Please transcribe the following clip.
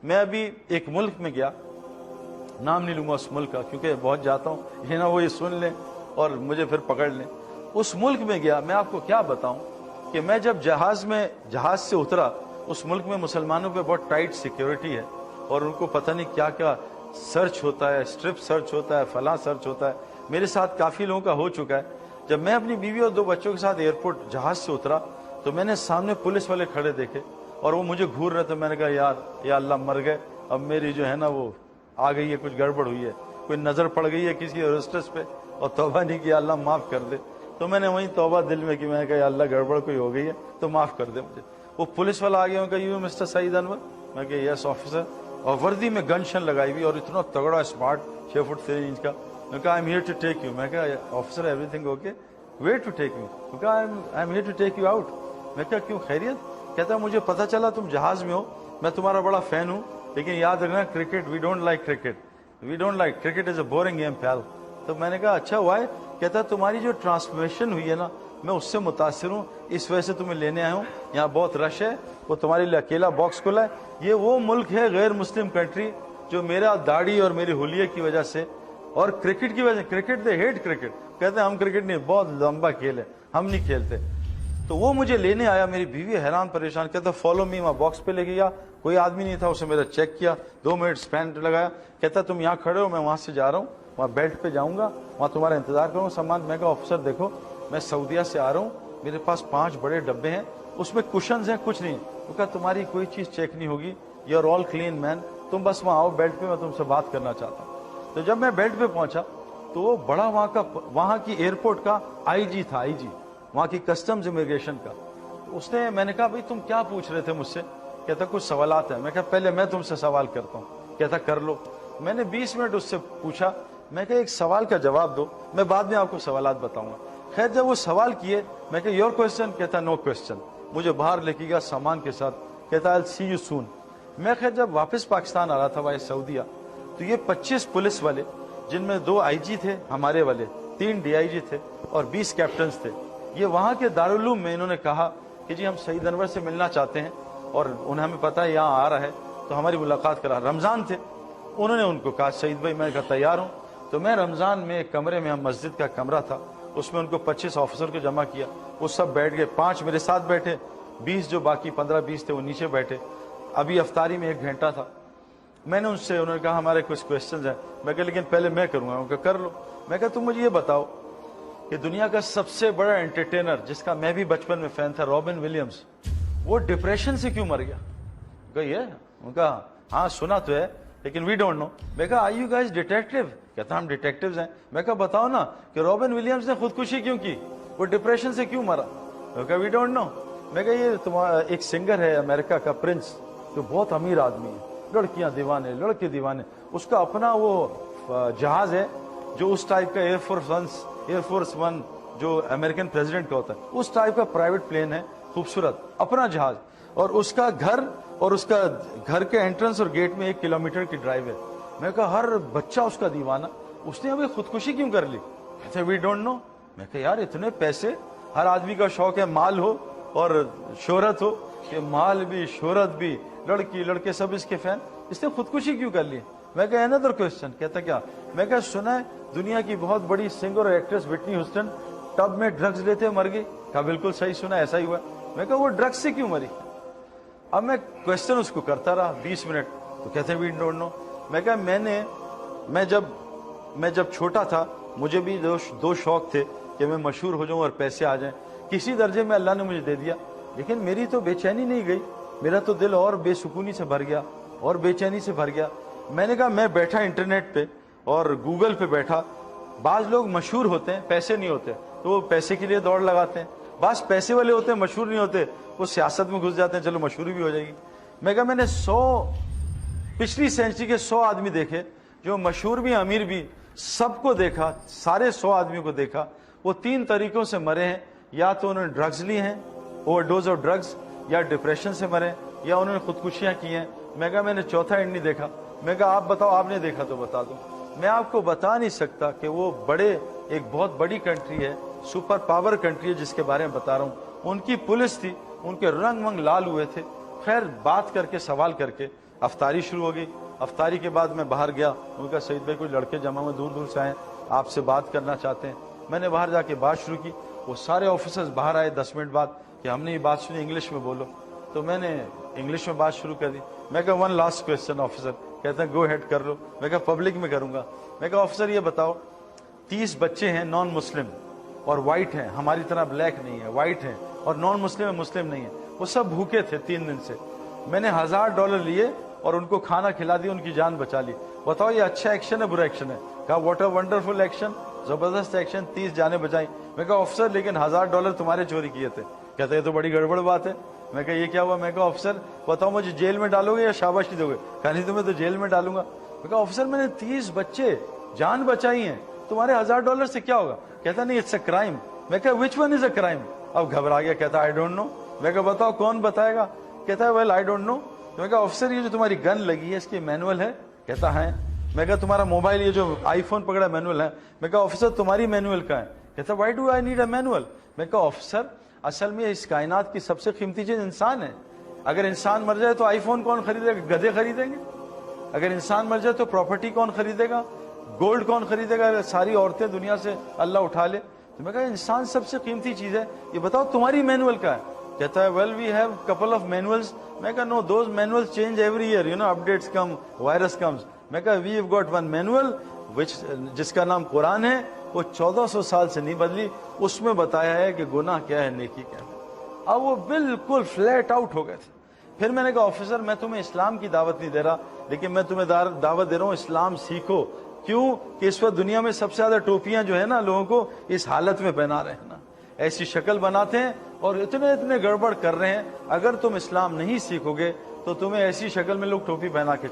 میں ابھی ایک ملک میں گیا, نام نہیں لوں گا اس ملک کا کیونکہ بہت جاتا ہوں, یہ نہ وہ یہ سن لیں اور مجھے پھر پکڑ لیں. اس ملک میں گیا, میں آپ کو کیا بتاؤں کہ میں جب جہاز سے اترا, اس ملک میں مسلمانوں پہ بہت ٹائٹ سیکیورٹی ہے اور ان کو پتہ نہیں کیا کیا سرچ ہوتا ہے, اسٹرپ سرچ ہوتا ہے, فلاں سرچ ہوتا ہے. میرے ساتھ کافی لوگوں کا ہو چکا ہے. جب میں اپنی بیوی اور 2 بچوں کے ساتھ ایئرپورٹ جہاز سے اترا تو میں نے سامنے پولیس والے کھڑے دیکھے اور وہ مجھے گھور رہے تھے. میں نے کہا یار یا اللہ مر گئے, اب میری جو ہے نا وہ آ گئی ہے, کچھ گڑبڑ ہوئی ہے, کوئی نظر پڑ گئی ہے کسی ایئرسٹس پہ اور توبہ نہیں کیا, اللہ معاف کر دے. تو میں نے وہیں توبہ دل میں کی, میں نے کہا یا اللہ گڑبڑ کوئی ہو گئی ہے تو معاف کر دے مجھے. وہ پولیس والا آ گیا, کہا یو مسٹر سعید انور, میں کہا یس آفیسر, اور وردی میں گن شن لگائی ہوئی اور اتنا تگڑا اسمارٹ 6 فٹ 3 انچ کا. میں کہا I am here to take you. میں کہا officer everything okay, where to take you. میں کہا I am here to take you out. میں کہا کیوں, خیریت؟ کہتا مجھے پتا چلا تم جہاز میں ہو, میں تمہارا بڑا فین ہوں, لیکن یاد رکھنا cricket we don't like cricket, we don't like cricket is a boring game پیال. تو میں نے کہا اچھا وائے؟ کہتا تمہاری جو ٹرانسفارمیشن ہوئی ہے نا میں اس سے متاثر ہوں, اس وجہ سے تمہیں لینے آیا ہوں, یہاں بہت رش ہے, وہ تمہارے لیے اکیلا باکس کھلا ہے. یہ وہ ملک ہے غیر مسلم کنٹری جو میرا داڑھی اور میری حلیے کی وجہ سے اور کرکٹ کی وجہ سے, کرکٹ دے ہیٹ کرکٹ, کہتے ہیں ہم کرکٹ نہیں, بہت لمبا کھیل ہے, ہم نہیں کھیلتے. تو وہ مجھے لینے آیا, میری بیوی حیران پریشان, کہتا فالو می. وہاں باکس پہ لے گیا, کوئی آدمی نہیں تھا, اسے میرا چیک کیا, 2 منٹ اسپینڈ لگایا, کہتا تم یہاں کھڑے ہو, میں وہاں سے جا رہا ہوں, وہاں بیلٹ پہ جاؤں گا, وہاں تمہارا انتظار کروں سامان. میں کہا آفیسر دیکھو میں سعودیہ سے آ رہا ہوں, میرے پاس 5 بڑے ڈبے ہیں, اس میں کشنز ہیں, کچھ نہیں. وہ کہا تمہاری کوئی چیز چیک نہیں ہوگی, یو آر آل کلین مین, تم بس وہاں آؤ بیلٹ پہ, میں تم سے بات کرنا چاہتا ہوں. تو جب میں بیلٹ پہ پہنچا تو وہ بڑا وہاں کی ایئرپورٹ کا آئی جی تھا, آئی جی وہاں کی کسٹمز امیگریشن کا. اس نے, میں نے کہا بھائی تم کیا پوچھ رہے تھے مجھ سے؟ کہتا کچھ سوالات ہیں. میں کہا پہلے میں تم سے سوال کرتا ہوں. کہتا کر لو. میں نے 20 منٹ اس سے پوچھا, میں کہا ایک سوال کا جواب دو, میں بعد میں آپ کو سوالات بتاؤں گا. خیر جب وہ سوال کیے, میں کہا یور کوشچن, کہتا نو کوشچن. مجھے باہر لے کے گیا سامان کے ساتھ, کہتا I'll see you soon. میں خیر جب واپس پاکستان آ رہا تھا وہاں سعودیہ, تو یہ 25 پولیس والے, جن میں 2 آئی جی تھے ہمارے والے, 3 ڈی آئی جی تھے اور 20 کیپٹنز تھے, یہ وہاں کے دارالعلوم میں انہوں نے کہا کہ جی ہم سعید انور سے ملنا چاہتے ہیں اور انہیں ہمیں پتا ہے یہاں آ رہا ہے تو ہماری ملاقات کرا. رمضان تھے, انہوں نے ان کو کہا سعید بھائی, میں کہا تیار ہوں. تو میں رمضان میں ایک کمرے میں, ہم مسجد کا کمرہ تھا, اس میں ان کو 25 آفیسر کو جمع کیا, وہ سب بیٹھ گئے, 5 میرے ساتھ بیٹھے, 20 جو باقی 15-20 تھے وہ نیچے بیٹھے. ابھی افطاری میں 1 گھنٹہ تھا. میں نے ان سے, انہوں نے کہا ہمارے کچھ کوشچنز ہیں. میں کہا لیکن پہلے میں کروں گا. ان کا کر لو. میں کہا تم مجھے یہ بتاؤ کہ دنیا کا سب سے بڑا انٹرٹینر جس کا میں بھی بچپن میں فین تھا, رابن ولیمز, وہ ڈپریشن سے کیوں مر گیا؟ گئی ہے. ان کا ہاں سنا تو ہے لیکن وی ڈونٹ نو. میں کہا آر یو گائز ڈیٹیکٹیو؟ کہتا ہم ڈیٹیکٹیوز ہیں. میں کہا بتاؤ نا کہ رابن ولیمز نے خودکشی کیوں کی, وہ ڈپریشن سے کیوں مرا؟ میں کہا وی ڈونٹ نو. میں کہا یہ تمہارا ایک سنگر ہے امریکہ کا, پرنس, جو بہت امیر آدمی ہے, لڑکیاں دیوانے, لڑکے دیوانے, اس کا اپنا وہ جہاز ہے جو اس ٹائپ کا ایئر فورس 1 جو امریکن پریزیڈنٹ کا ہوتا ہے, اس ٹائپ کا پرائیویٹ پلین ہے, خوبصورت اپنا جہاز, اور اس کا گھر اور اس کا گھر کے انٹرنس اور گیٹ میں 1 کلومیٹر کی ڈرائیو ہے. میں کہا ہر بچہ اس کا دیوانہ, اس نے ابھی خودکشی کیوں کر لی؟ کہتے وی ڈونٹ نو. میں کہا یار اتنے پیسے, ہر آدمی کا شوق ہے مال ہو اور شہرت ہو, کہ مال بھی شہرت بھی, لڑکی لڑکے سب اس کے فین, اس نے خودکشی کیوں کر لی؟ میں کہا another question. کہتا کیا؟ میں کہا سنا ہے دنیا کی بہت بڑی سنگر اور ایکٹریس وٹنی ہیوسٹن ٹب میں ڈرگز لیتے مر گئی. کہا بالکل صحیح سنا, ایسا ہی ہوا. میں کہا وہ ڈرگز سے کیوں مری؟ اب میں کوشچن اس کو کرتا رہا 20 منٹ, تو کہتے وی ڈونٹ نو. میں کہا میں جب چھوٹا تھا مجھے بھی 2 شوق تھے کہ میں مشہور ہو جاؤں اور پیسے آ جائیں. کسی درجے میں اللہ نے مجھے دے دیا, لیکن میری تو بے چینی نہیں گئی, میرا تو دل اور بے سکونی سے بھر گیا اور بے چینی سے بھر گیا. میں نے کہا میں بیٹھا انٹرنیٹ پہ اور گوگل پہ بیٹھا, بعض لوگ مشہور ہوتے ہیں, پیسے نہیں ہوتے تو وہ پیسے کے لیے دوڑ لگاتے ہیں, بعض پیسے والے ہوتے ہیں مشہور نہیں ہوتے, وہ سیاست میں گھس جاتے ہیں, چلو مشہوری بھی ہو جائے گی. میں کہا میں نے پچھلی سینچری کے 100 آدمی دیکھے جو مشہور بھی امیر بھی, سب کو دیکھا, سارے 100 آدمیوں کو دیکھا, وہ 3 طریقوں سے مرے ہیں. یا تو انہوں نے ڈرگز لی ہیں, اوور ڈوز آف ڈرگز, یا ڈپریشن سے مرے, یا انہوں نے خودکشیاں کی ہیں. میں کہا میں نے چوتھا اینڈ نہیں دیکھا. میں کہا آپ بتاؤ, آپ نے دیکھا تو بتا دو. میں آپ کو بتا نہیں سکتا کہ وہ ایک بہت بڑی کنٹری ہے, سپر پاور کنٹری ہے جس کے بارے میں بتا رہا ہوں. ان کی پولیس تھی, ان کے رنگ منگ لال ہوئے تھے. خیر بات کر کے, سوال کر کے افطاری شروع ہو گئی. افطاری کے بعد میں باہر گیا. انہوں نے کہا سعید بھائی کوئی لڑکے جمع ہوئے دور دور سے آئے آپ سے بات کرنا چاہتے ہیں. میں نے باہر جا کے بات شروع کی. وہ سارے آفیسرز باہر آئے 10 منٹ بعد کہ ہم نے یہ بات سنی, انگلش میں بولو. تو میں نے انگلش میں بات شروع کر دی. میں کہا ون لاسٹ کویسچن آفیسر. کہتے ہیں گو ہیڈ کر لو. میں کہا پبلک میں کروں گا. میں کہا آفیسر یہ بتاؤ 30 بچے ہیں نان مسلم اور وائٹ ہیں, ہماری طرح بلیک نہیں ہے, وائٹ ہیں, اور نان مسلم ہے مسلم نہیں ہے. وہ سب بھوکے تھے 3 دن سے. میں نے $1000 لیے اور ان کو کھانا کھلا دیا, ان کی جان بچا لی. بتاؤ یہ اچھا ایکشن ہے برا ایکشن ہے؟ کہا واٹ اے ونڈرفل ایکشن, زبردست ایکشن, 30 جانیں بچائیں. میں کہا آفیسر لیکن $1000 تمہارے چوری کیے تھے. کہتے ہیں تو بڑی گڑبڑ بات ہے. میں کہا یہ کیا ہوا؟ میں کہا آفیسر بتاؤ مجھے جیل میں ڈالو گے یا شاباشی دو گے؟ کہا نہیں تمہیں تو جیل میں ڈالوں گا. میں کہا آفیسر میں نے 30 بچے جان بچائی ہیں, تمہارے $1000 سے کیا ہوگا؟ کہتا نہیں اٹس اے کرائم. میں کہا which one is a crime? اب گھبرا گیا. کہتا آئی ڈونٹ نو. میں کہا بتاؤ کون بتائے گا؟ کہتا ہے ویل آئی ڈونٹ نو. میں کہا آفیسر یہ جو تمہاری گن لگی ہے اس کی مینول ہے؟ کہتا ہے. میں کہا تمہارا موبائل یہ جو آئی فون پکڑا مینول ہے؟ میں کہا آفیسر تمہاری مینول کہاں ہے؟ کہتا why do I need a manual? میں کہا آفیسر اصل میں اس کائنات کی سب سے قیمتی چیز انسان ہے. اگر انسان مر جائے تو آئی فون کون خریدے گا؟ گدھے خریدیں گے. اگر انسان مر جائے تو پراپرٹی کون خریدے گا؟ گولڈ کون خریدے گا؟ ساری عورتیں دنیا سے اللہ اٹھا لے. تو میں کہا انسان سب سے قیمتی چیز ہے, یہ بتاؤ تمہاری مینول کا ہے؟ کہتا ہے well we have couple of manuals. میں کہا no those manuals change every year, you know updates come, virus comes. میں کہا we have got one manual جس کا نام قرآن ہے, وہ 1400 سال سے نہیں بدلی. اس میں بتایا ہے کہ گناہ کیا ہے نیکی کیا ہے. اب وہ بالکل فلیٹ آؤٹ ہو گئے تھے. پھر میں نے کہا آفیسر میں تمہیں اسلام کی دعوت نہیں دے رہا, لیکن میں تمہیں دعوت دے رہا ہوں اسلام سیکھو. کیوں کہ اس وقت دنیا میں سب سے زیادہ ٹوپیاں جو ہے نا لوگوں کو اس حالت میں پہنا رہے ہیں نا, ایسی شکل بناتے ہیں اور اتنے گڑبڑ کر رہے ہیں. اگر تم اسلام نہیں سیکھو گے تو تمہیں ایسی شکل میں لوگ ٹوپی پہنا کے